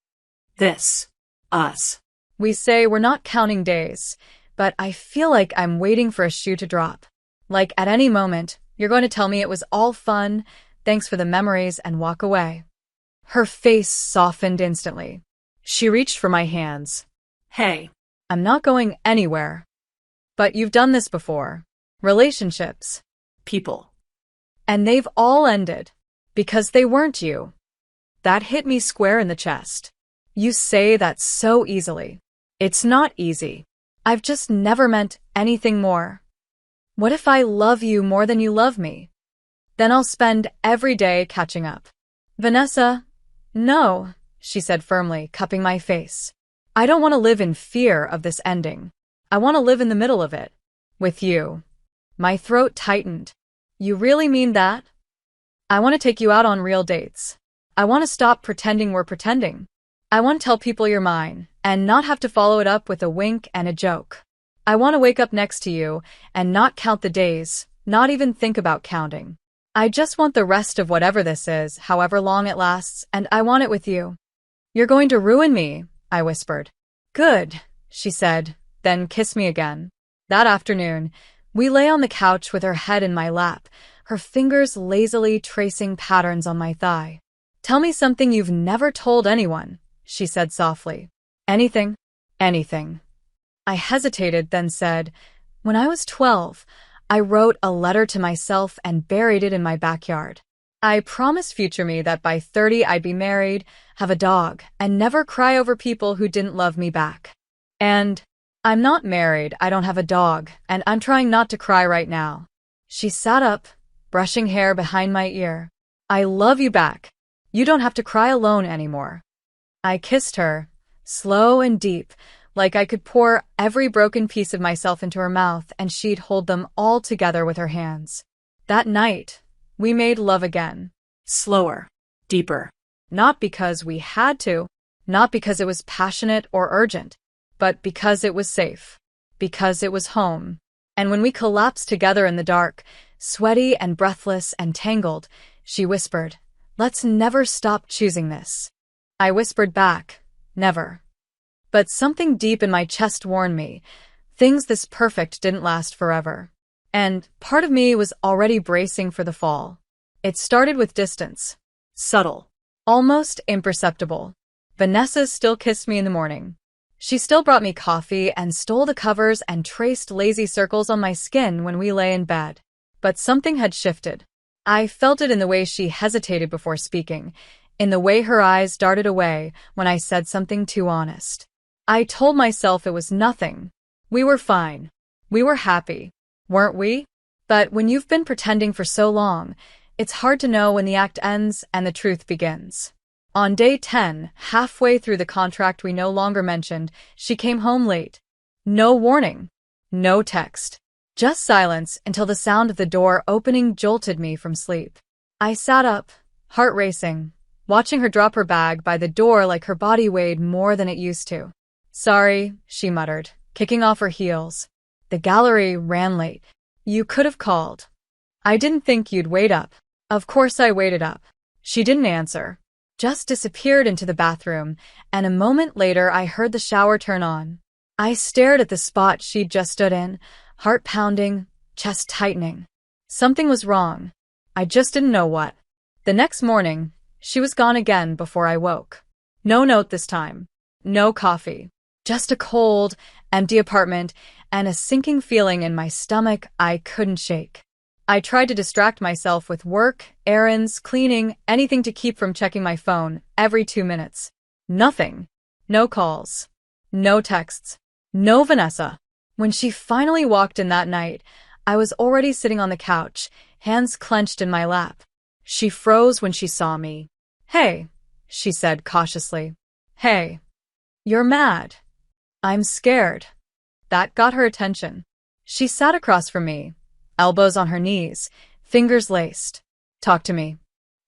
This. Us. We say we're not counting days, but I feel like I'm waiting for a shoe to drop. Like at any moment, you're going to tell me it was all fun, thanks for the memories, and walk away. Her face softened instantly. She reached for my hands. Hey. I'm not going anywhere. But you've done this before. Relationships. People. And they've all ended. Because they weren't you. That hit me square in the chest. You say that so easily. It's not easy. I've just never meant anything more. What if I love you more than you love me? Then I'll spend every day catching up. Vanessa, no, she said firmly, cupping my face. I don't want to live in fear of this ending. I want to live in the middle of it. With you. My throat tightened. You really mean that? I want to take you out on real dates. I want to stop pretending we're pretending. I want to tell people you're mine, and not have to follow it up with a wink and a joke. I want to wake up next to you, and not count the days, not even think about counting. I just want the rest of whatever this is, however long it lasts, and I want it with you. You're going to ruin me, I whispered. Good, she said, then kissed me again. That afternoon, we lay on the couch with her head in my lap, her fingers lazily tracing patterns on my thigh. Tell me something you've never told anyone, she said softly. Anything? Anything. I hesitated, then said, when I was 12, I wrote a letter to myself and buried it in my backyard. I promised future me that by 30 I'd be married, have a dog, and never cry over people who didn't love me back. And I'm not married, I don't have a dog, and I'm trying not to cry right now. She sat up, brushing hair behind my ear. I love you back. You don't have to cry alone anymore. I kissed her, slow and deep, like I could pour every broken piece of myself into her mouth and she'd hold them all together with her hands. That night, we made love again. Slower. Deeper. Not because we had to, not because it was passionate or urgent, but because it was safe. Because it was home. And when we collapsed together in the dark, sweaty and breathless and tangled, she whispered, let's never stop choosing this. I whispered back, never. But something deep in my chest warned me, things this perfect didn't last forever. And part of me was already bracing for the fall. It started with distance. Subtle. Almost imperceptible. Vanessa still kissed me in the morning. She still brought me coffee and stole the covers and traced lazy circles on my skin when we lay in bed. But something had shifted. I felt it in the way she hesitated before speaking, in the way her eyes darted away when I said something too honest. I told myself it was nothing. We were fine. We were happy. Weren't we? But when you've been pretending for so long, it's hard to know when the act ends and the truth begins. On day 10, halfway through the contract we no longer mentioned, she came home late. No warning. No text. Just silence until the sound of the door opening jolted me from sleep. I sat up, heart racing, watching her drop her bag by the door like her body weighed more than it used to. Sorry, she muttered, kicking off her heels. The gallery ran late. You could have called. I didn't think you'd wait up. Of course I waited up. She didn't answer. Just disappeared into the bathroom, and a moment later I heard the shower turn on. I stared at the spot she'd just stood in, heart pounding, chest tightening. Something was wrong. I just didn't know what. The next morning, she was gone again before I woke. No note this time. No coffee. Just a cold, empty apartment and a sinking feeling in my stomach I couldn't shake. I tried to distract myself with work, errands, cleaning, anything to keep from checking my phone every 2 minutes. Nothing. No calls. No texts. No Vanessa. When she finally walked in that night, I was already sitting on the couch, hands clenched in my lap. She froze when she saw me. Hey, she said cautiously. Hey. You're mad. I'm scared. That got her attention. She sat across from me, elbows on her knees, fingers laced. Talk to me.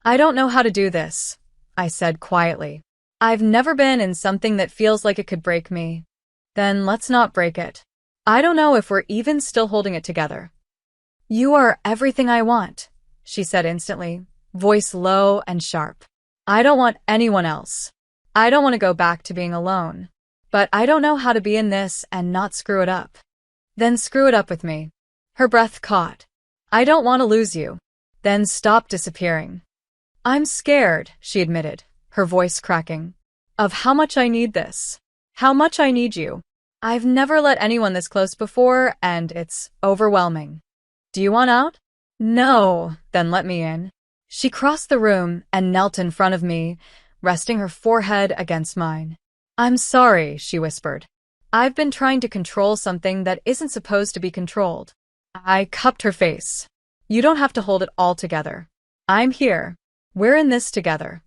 I don't know how to do this, I said quietly. I've never been in something that feels like it could break me. Then let's not break it. I don't know if we're even still holding it together. You are everything I want, she said instantly, voice low and sharp. I don't want anyone else. I don't want to go back to being alone. But I don't know how to be in this and not screw it up. Then screw it up with me. Her breath caught. I don't want to lose you. Then stop disappearing. I'm scared, she admitted, her voice cracking, of how much I need this. How much I need you. I've never let anyone this close before, and it's overwhelming. Do you want out? No, then let me in. She crossed the room and knelt in front of me, resting her forehead against mine. I'm sorry, she whispered. I've been trying to control something that isn't supposed to be controlled. I cupped her face. You don't have to hold it all together. I'm here. We're in this together.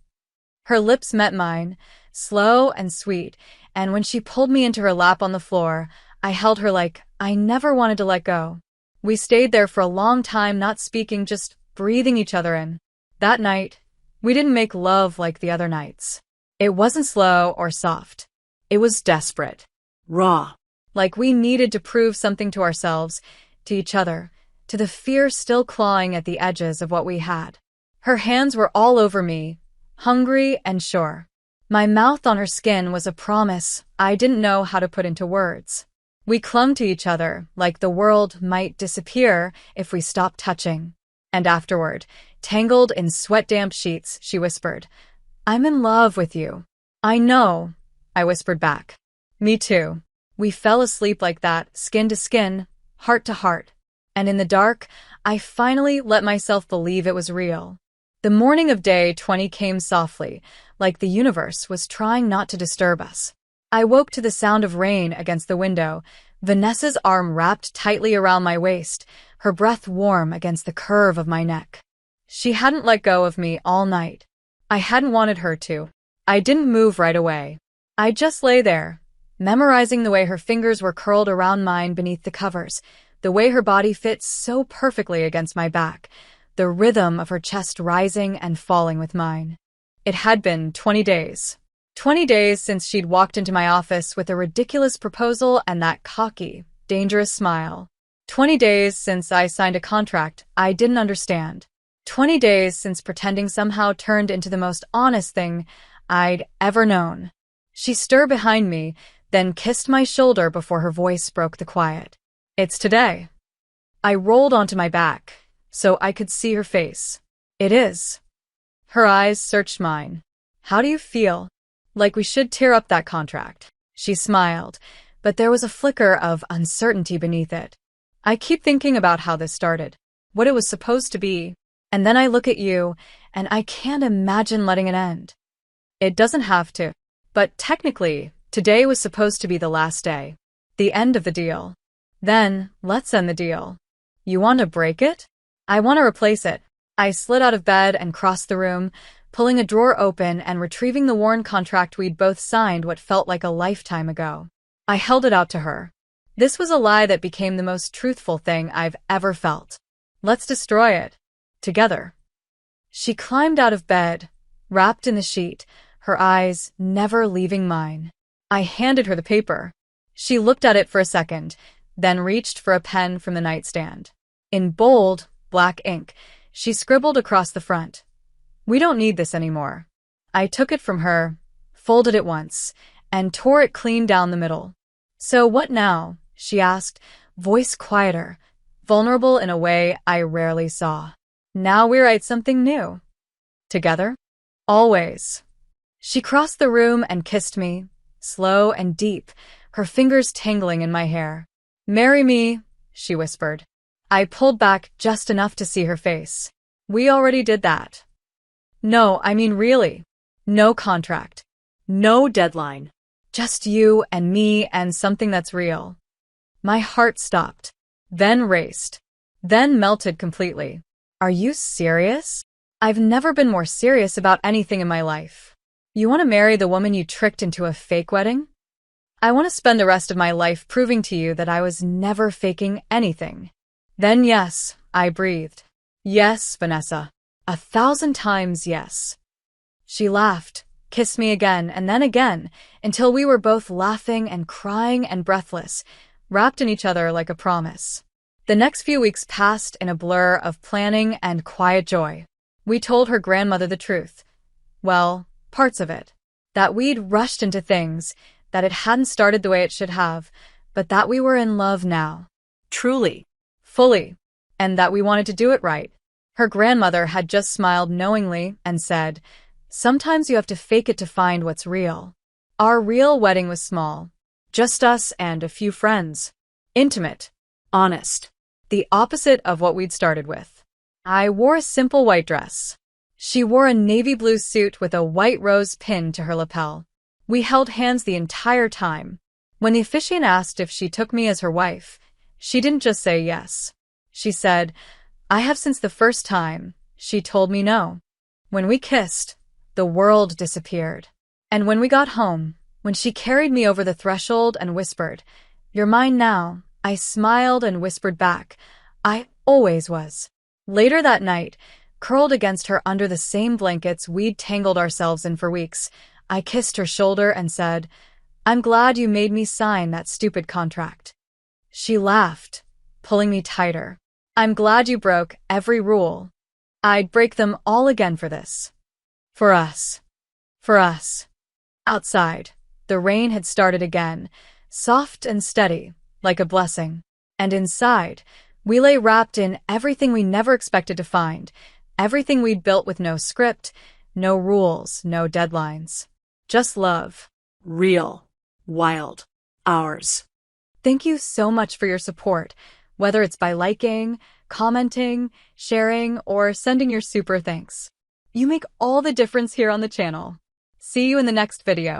Her lips met mine, slow and sweet, and when she pulled me into her lap on the floor, I held her like I never wanted to let go. We stayed there for a long time, not speaking, just breathing each other in. That night, we didn't make love like the other nights. It wasn't slow or soft. It was desperate. Raw. Like we needed to prove something to ourselves, to each other, to the fear still clawing at the edges of what we had. Her hands were all over me, hungry and sure. My mouth on her skin was a promise I didn't know how to put into words. We clung to each other like the world might disappear if we stopped touching. And afterward, tangled in sweat-damp sheets, she whispered, "I'm in love with you." "I know," I whispered back. "Me too." We fell asleep like that, skin to skin, heart to heart. And in the dark, I finally let myself believe it was real. The morning of day 20 came softly, like the universe was trying not to disturb us. I woke to the sound of rain against the window, Vanessa's arm wrapped tightly around my waist, her breath warm against the curve of my neck. She hadn't let go of me all night. I hadn't wanted her to. I didn't move right away. I just lay there, memorizing the way her fingers were curled around mine beneath the covers, the way her body fit so perfectly against my back, the rhythm of her chest rising and falling with mine. It had been 20 days. 20 days since she'd walked into my office with a ridiculous proposal and that cocky, dangerous smile. 20 days since I signed a contract I didn't understand. 20 days since pretending somehow turned into the most honest thing I'd ever known. She stirred behind me, then kissed my shoulder before her voice broke the quiet. "It's today." I rolled onto my back, so I could see her face. "It is." Her eyes searched mine. "How do you feel?" "Like we should tear up that contract." She smiled, but there was a flicker of uncertainty beneath it. "I keep thinking about how this started, what it was supposed to be, and then I look at you, and I can't imagine letting it end." "It doesn't have to. But technically, today was supposed to be the last day. The end of the deal. Then, let's end the deal. You want to break it?" "I want to replace it." I slid out of bed and crossed the room, pulling a drawer open and retrieving the worn contract we'd both signed what felt like a lifetime ago. I held it out to her. This was a lie that became the most truthful thing I've ever felt. "Let's destroy it. Together." She climbed out of bed, wrapped in the sheet, her eyes never leaving mine. I handed her the paper. She looked at it for a second, then reached for a pen from the nightstand. In bold, black ink, she scribbled across the front, "We don't need this anymore." I took it from her, folded it once, and tore it clean down the middle. "So what now?" she asked, voice quieter, vulnerable in a way I rarely saw. "Now we write something new. Together? Always." She crossed the room and kissed me, slow and deep, her fingers tangling in my hair. "Marry me," she whispered. I pulled back just enough to see her face. "We already did that." "No, I mean really. No contract. No deadline. Just you and me and something that's real." My heart stopped, then raced, then melted completely. "Are you serious?" "I've never been more serious about anything in my life." "You want to marry the woman you tricked into a fake wedding?" "I want to spend the rest of my life proving to you that I was never faking anything." "Then yes," I breathed. "Yes, Vanessa. 1,000 times yes." She laughed, kissed me again and then again, until we were both laughing and crying and breathless, wrapped in each other like a promise. The next few weeks passed in a blur of planning and quiet joy. We told her grandmother the truth. Well, parts of it. That we'd rushed into things, that it hadn't started the way it should have, but that we were in love now. Truly. Fully. And that we wanted to do it right. Her grandmother had just smiled knowingly and said, "Sometimes you have to fake it to find what's real." Our real wedding was small. Just us and a few friends. Intimate. Honest. The opposite of what we'd started with. I wore a simple white dress. She wore a navy blue suit with a white rose pinned to her lapel. We held hands the entire time. When the officiant asked if she took me as her wife, she didn't just say yes. She said, "I have since the first time." She told me no. When we kissed, the world disappeared. And when we got home, when she carried me over the threshold and whispered, "You're mine now," I smiled and whispered back, "I always was." Later that night, curled against her under the same blankets we'd tangled ourselves in for weeks, I kissed her shoulder and said, "I'm glad you made me sign that stupid contract." She laughed, pulling me tighter. "I'm glad you broke every rule. I'd break them all again for this. For us. For us." Outside, the rain had started again, soft and steady, like a blessing. And inside, we lay wrapped in everything we never expected to find, everything we'd built with no script, no rules, no deadlines. Just love. Real. Wild. Ours. Thank you so much for your support, whether it's by liking, commenting, sharing, or sending your super thanks. You make all the difference here on the channel. See you in the next video.